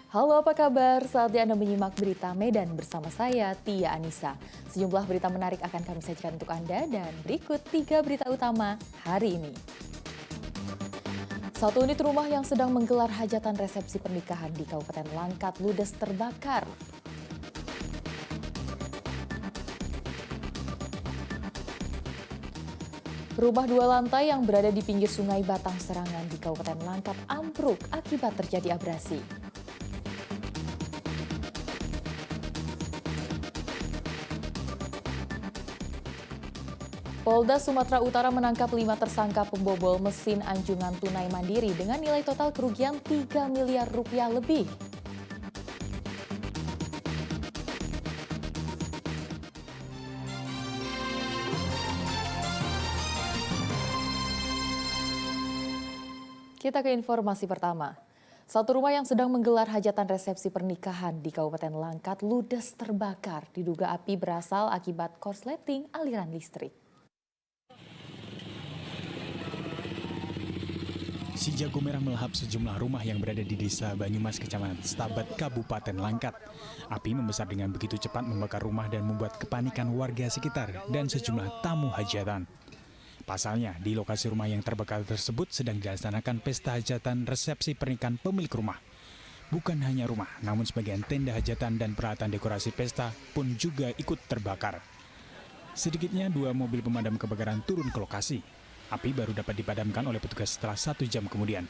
Halo, apa kabar? Saatnya Anda menyimak berita Medan bersama saya, Tia Anissa. Sejumlah berita menarik akan kami sajikan untuk Anda dan berikut 3 berita utama hari ini. Satu unit rumah yang sedang menggelar hajatan resepsi pernikahan di Kabupaten Langkat ludes terbakar. Rumah 2 lantai yang berada di pinggir Sungai Batang Serangan di Kabupaten Langkat ambruk akibat terjadi abrasi. Polda Sumatera Utara menangkap 5 tersangka pembobol mesin anjungan tunai mandiri dengan nilai total kerugian 3 miliar rupiah lebih. Kita ke informasi pertama. Satu rumah yang sedang menggelar hajatan resepsi pernikahan di Kabupaten Langkat ludes terbakar. Diduga api berasal akibat korsleting aliran listrik. Si jago merah melahap sejumlah rumah yang berada di Desa Banyumas, Kecamatan Stabat, Kabupaten Langkat. Api membesar dengan begitu cepat membakar rumah dan membuat kepanikan warga sekitar dan sejumlah tamu hajatan. Pasalnya, di lokasi rumah yang terbakar tersebut sedang dilaksanakan pesta hajatan resepsi pernikahan pemilik rumah. Bukan hanya rumah, namun sebagian tenda hajatan dan peralatan dekorasi pesta pun juga ikut terbakar. Sedikitnya 2 mobil pemadam kebakaran turun ke lokasi. Api baru dapat dipadamkan oleh petugas setelah 1 jam kemudian.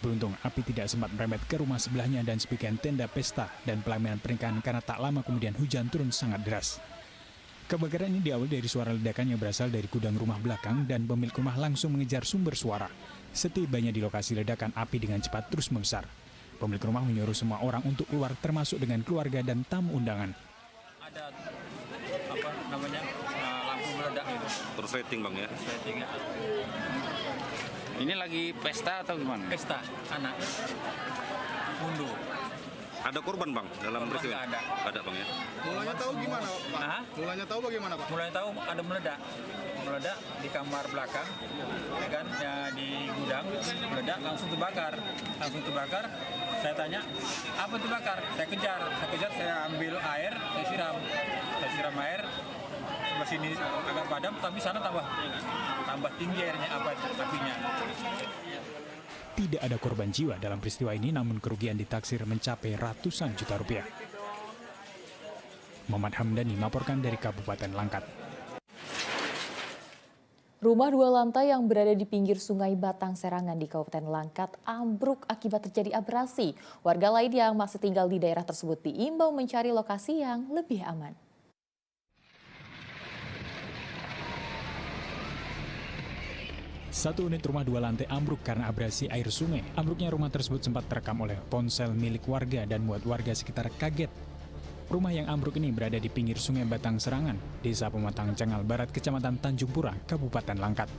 Beruntung api tidak sempat merembet ke rumah sebelahnya dan sebagian tenda pesta dan pelaminan pernikahan karena tak lama kemudian hujan turun sangat deras. Kebakaran ini diawali dari suara ledakan yang berasal dari gudang rumah belakang dan pemilik rumah langsung mengejar sumber suara. Setibanya di lokasi ledakan, api dengan cepat terus membesar. Pemilik rumah menyuruh semua orang untuk keluar termasuk dengan keluarga dan tamu undangan. Ada lampu meledak itu. Terus rating bang ya? Ratingnya. Ini lagi pesta atau gimana? Pesta anak mundur. Ada korban bang dalam Korban peristiwa? nggak ada. Ada bang ya? Mulanya tahu gimana Pak? Hah? Mulanya tahu bagaimana Pak? Mulai tahu ada meledak di kamar belakang, ya kan? Ya, di gudang meledak langsung terbakar. Saya tanya apa terbakar? Saya kejar, saya ambil air, saya siram air. Sebelah sini agak padam, tapi sana tambah tinggi airnya apinya. Tidak ada korban jiwa dalam peristiwa ini, namun kerugian ditaksir mencapai ratusan juta rupiah. Muhammad Hamdani melaporkan dari Kabupaten Langkat. Rumah 2 lantai yang berada di pinggir Sungai Batang Serangan di Kabupaten Langkat ambruk akibat terjadi abrasi. Warga lain yang masih tinggal di daerah tersebut diimbau mencari lokasi yang lebih aman. Satu unit rumah 2 lantai ambruk karena abrasi air sungai. Ambruknya rumah tersebut sempat terekam oleh ponsel milik warga dan membuat warga sekitar kaget. Rumah yang ambruk ini berada di pinggir Sungai Batang Serangan, Desa Pematang Cangal Barat, Kecamatan Tanjung Pura, Kabupaten Langkat.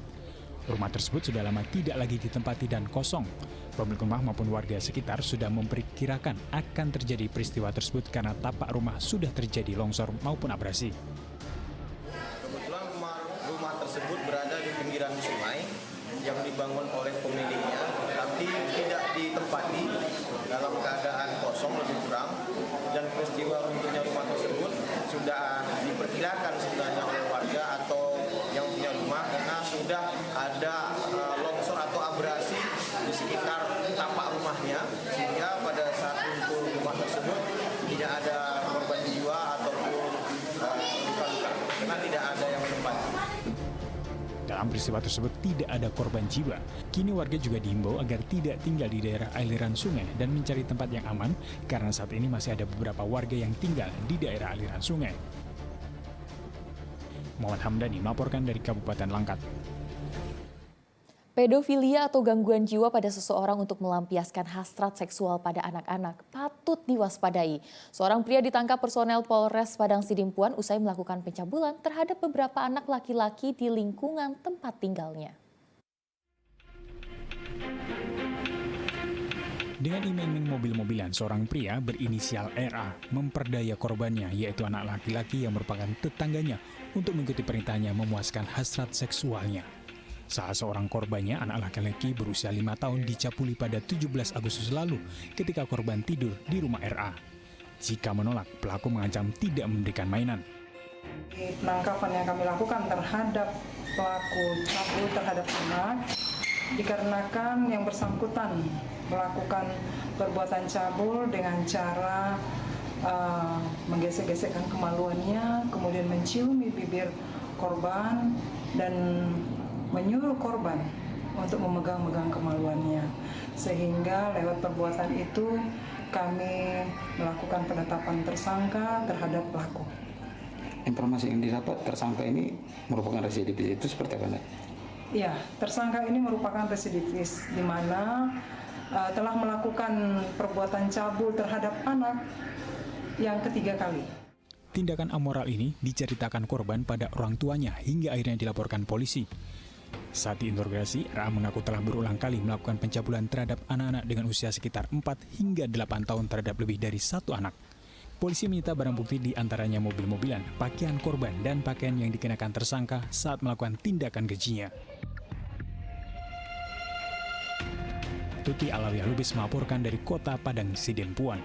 Rumah tersebut sudah lama tidak lagi ditempati dan kosong. Pemilik rumah maupun warga sekitar sudah memperkirakan akan terjadi peristiwa tersebut karena tapak rumah sudah terjadi longsor maupun abrasi. Kebetulan rumah tersebut berada di pinggiran sungai yang dibangun oleh pemiliknya, tapi tidak ditempati dalam keadaan kosong lebih kurang, dan peristiwa runtuhnya rumah tersebut sudah diperkirakan sebenarnya oleh warga atau yang punya rumah karena sudah ada longsor atau abrasi di sekitar tapak rumahnya, sehingga pada saat runtuh rumah tersebut tidak ada korban jiwa ataupun luka-luka karena tidak ada yang menempati. Dalam peristiwa tersebut tidak ada korban jiwa. Kini warga juga diimbau agar tidak tinggal di daerah aliran sungai dan mencari tempat yang aman karena saat ini masih ada beberapa warga yang tinggal di daerah aliran sungai. Muhammad Hamdani melaporkan dari Kabupaten Langkat. Pedofilia atau gangguan jiwa pada seseorang untuk melampiaskan hasrat seksual pada anak-anak patut diwaspadai. Seorang pria ditangkap personel Polres Padang Sidimpuan usai melakukan pencabulan terhadap beberapa anak laki-laki di lingkungan tempat tinggalnya. Dengan iming-iming mobil-mobilan, seorang pria berinisial RA memperdaya korbannya, yaitu anak laki-laki yang merupakan tetangganya, untuk mengikuti perintahnya memuaskan hasrat seksualnya. Salah seorang korbannya, anak laki-laki berusia 5 tahun, dicapuli pada 17 Agustus lalu ketika korban tidur di rumah RA. Jika menolak, pelaku mengancam tidak memberikan mainan. Penangkapan yang kami lakukan terhadap pelaku cabul terhadap anak dikarenakan yang bersangkutan melakukan perbuatan cabul dengan cara menggesek-gesekkan kemaluannya, kemudian menciumi bibir korban dan menyuruh korban untuk memegang-megang kemaluannya. Sehingga lewat perbuatan itu kami melakukan penetapan tersangka terhadap pelaku. Informasi yang didapat tersangka ini merupakan residivis, itu seperti apa? Iya, tersangka ini merupakan residivis di mana telah melakukan perbuatan cabul terhadap anak yang ketiga kali. Tindakan amoral ini diceritakan korban pada orang tuanya hingga akhirnya dilaporkan polisi. Saat diinterogasi, RA mengaku telah berulang kali melakukan pencabulan terhadap anak-anak dengan usia sekitar 4 hingga 8 tahun terhadap lebih dari 1 anak. Polisi menyita barang bukti di antaranya mobil-mobilan, pakaian korban, dan pakaian yang dikenakan tersangka saat melakukan tindakan kejinya. Tuti Alawiyah Lubis melaporkan dari Kota Padang Sidempuan.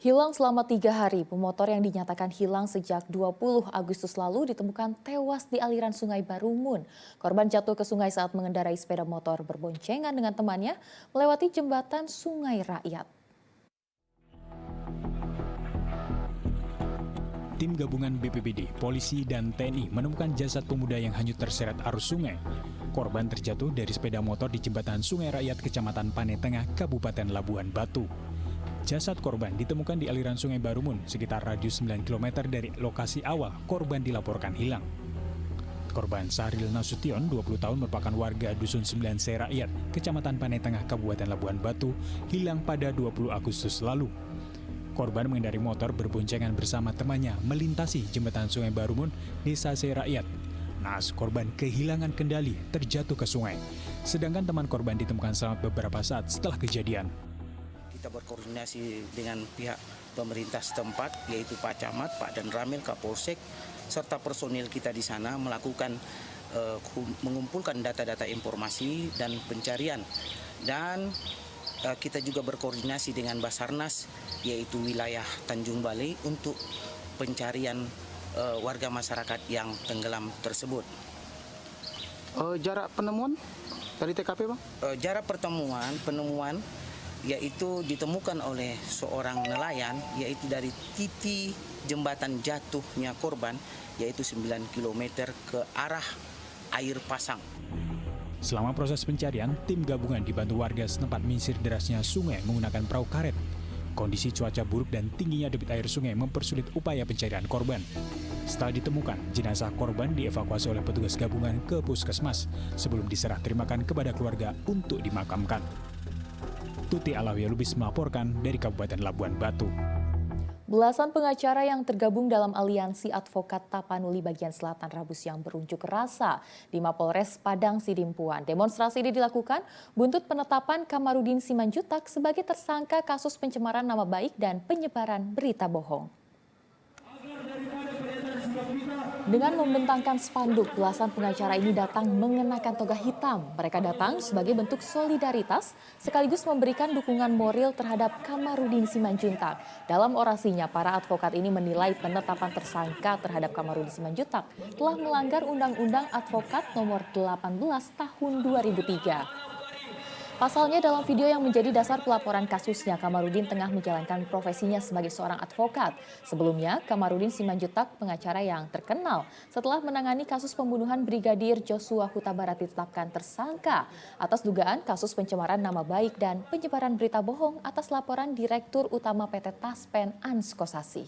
Hilang selama 3 hari, pemotor yang dinyatakan hilang sejak 20 Agustus lalu ditemukan tewas di aliran Sungai Barumun. Korban jatuh ke sungai saat mengendarai sepeda motor berboncengan dengan temannya melewati jembatan Sungai Rakyat. Tim gabungan BPBD, polisi, dan TNI menemukan jasad pemuda yang hanyut terseret arus sungai. Korban terjatuh dari sepeda motor di jembatan Sungai Rakyat, Kecamatan Pane Tengah, Kabupaten Labuhan Batu. Jasad korban ditemukan di aliran Sungai Barumun, sekitar radius 9 km dari lokasi awal korban dilaporkan hilang. Korban Sahril Nasution, 20 tahun, merupakan warga Dusun 9 Rakyat, Kecamatan Pane Tengah, Kabupaten Labuhan Batu, hilang pada 20 Agustus lalu. Korban mengendarai motor berboncengan bersama temannya melintasi jembatan Sungai Barumun, Desa Rakyat. Naas korban kehilangan kendali, terjatuh ke sungai. Sedangkan teman korban ditemukan selamat beberapa saat setelah kejadian. Kita berkoordinasi dengan pihak pemerintah setempat, yaitu Pak Camat, Pak Dan Ramil, Kapolsek, serta personil kita di sana melakukan mengumpulkan data-data informasi dan pencarian. Dan kita juga berkoordinasi dengan Basarnas, yaitu wilayah Tanjung Balai, untuk pencarian warga masyarakat yang tenggelam tersebut. Jarak penemuan dari TKP, Bang? Jarak penemuan yaitu ditemukan oleh seorang nelayan, yaitu dari titik jembatan jatuhnya korban, yaitu 9 km ke arah air pasang. Selama proses pencarian, tim gabungan dibantu warga setempat menyisir derasnya sungai menggunakan perahu karet. Kondisi cuaca buruk dan tingginya debit air sungai mempersulit upaya pencarian korban. Setelah ditemukan, jenazah korban dievakuasi oleh petugas gabungan ke puskesmas sebelum diserah terimakan kepada keluarga untuk dimakamkan. Tuti Alawiyah Lubis melaporkan dari Kabupaten Labuhan Batu. Belasan pengacara yang tergabung dalam Aliansi Advokat Tapanuli bagian selatan Rabu siang berunjuk rasa di Mapolres Padang Sidimpuan. Demonstrasi ini dilakukan buntut penetapan Kamarudin Simanjuntak sebagai tersangka kasus pencemaran nama baik dan penyebaran berita bohong. Dengan membentangkan spanduk, belasan pengacara ini datang mengenakan toga hitam. Mereka datang sebagai bentuk solidaritas sekaligus memberikan dukungan moral terhadap Kamarudin Simanjuntak. Dalam orasinya, para advokat ini menilai penetapan tersangka terhadap Kamarudin Simanjuntak telah melanggar Undang-Undang Advokat Nomor 18 Tahun 2003. Pasalnya, dalam video yang menjadi dasar pelaporan kasusnya, Kamarudin tengah menjalankan profesinya sebagai seorang advokat. Sebelumnya, Kamarudin Simanjuntak, pengacara yang terkenal setelah menangani kasus pembunuhan Brigadir Joshua Huta Barat, ditetapkan tersangka atas dugaan kasus pencemaran nama baik dan penyebaran berita bohong atas laporan Direktur Utama PT Taspen Ans Kosasi.